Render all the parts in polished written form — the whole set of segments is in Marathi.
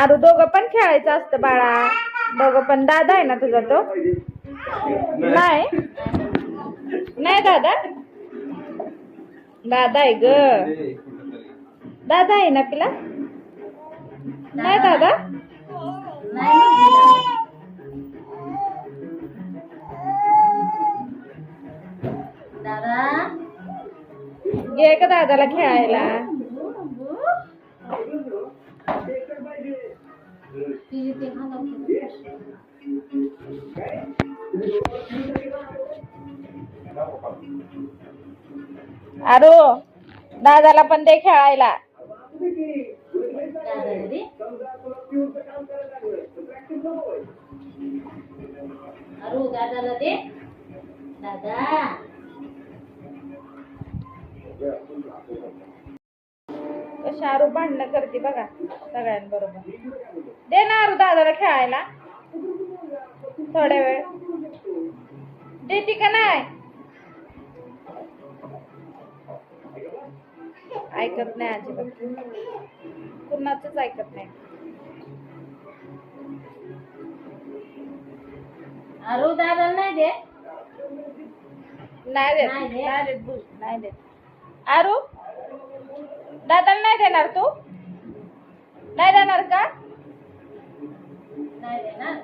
आरू दोघं पण खेळायचं असतं बाळा. दोघं पण. दादा आहे ना तुझा तो? नाही नाही दादा. दादा आहे ग. दादा आहे ना पिला? नाही दादा. दादा घे का दादाला खेळायला. आरू दादाला पण दे खेळायला. अरू दादाला दे. दादा कशी आरू भांडणं करते बघा सगळ्यांबरोबर. दे ना आरू दादाला खेळायला थोड्या वेळ. देते का नाही? ऐकत नाही अजिबात. कुणाचंच ऐकत नाही. अरू दादाला नाही दे. नाही देत. नाही देत भूष. नाही देत. आरू दादाला नाही देणार तू? नाही देणार का? नाही देणार.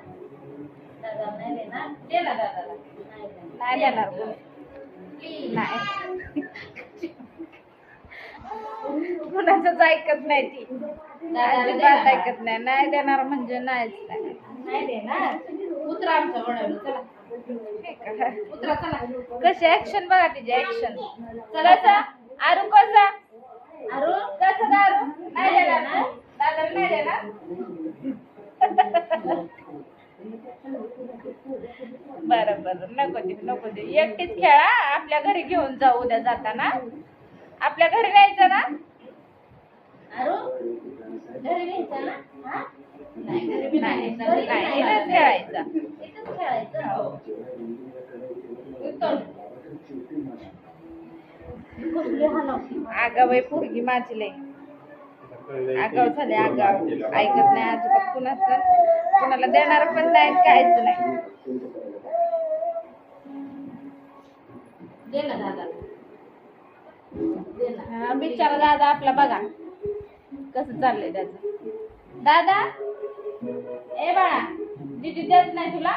दादाला नाही देणार. दे ना दादाला. नाही देणार भूष. नाही. कुणाचंच ऐकत नाही ती. अजिबात ऐकत नाही. नाही देणार म्हणजे नाहीच नाही. नाही देणार. उतरा आमच्या वडाला चला. उतरा चला. कशी ऍक्शन बघा तिची ऍक्शन. कसा आरू कसा? अरू कसं दारू? नाही देणार ना? दादाला नाही देणार. बरं बरं नको दे नको दे. एकटीच खेळा. आपल्या घरी घेऊन जाऊ उद्या जाताना. आपल्या घरी न्यायचं ना? अरू घरी घ्यायचा ना? हा? नाही घरी नाही नाही. नाही इथंच खेळायचं. इथंच खेळायचं. हो. आगाव आहे पोरगी माझी लय. आगाव झाले आगाव. ऐकत नाही अजिबात कुणाचं. कुणाला देणार पण नाही काहीच नाही. दे ना दादा. दे ना. हा बिचारा दादा आपला बघा कसं चाललंय त्याचं. दादा ए बाळा दीदी देत नाही तुला?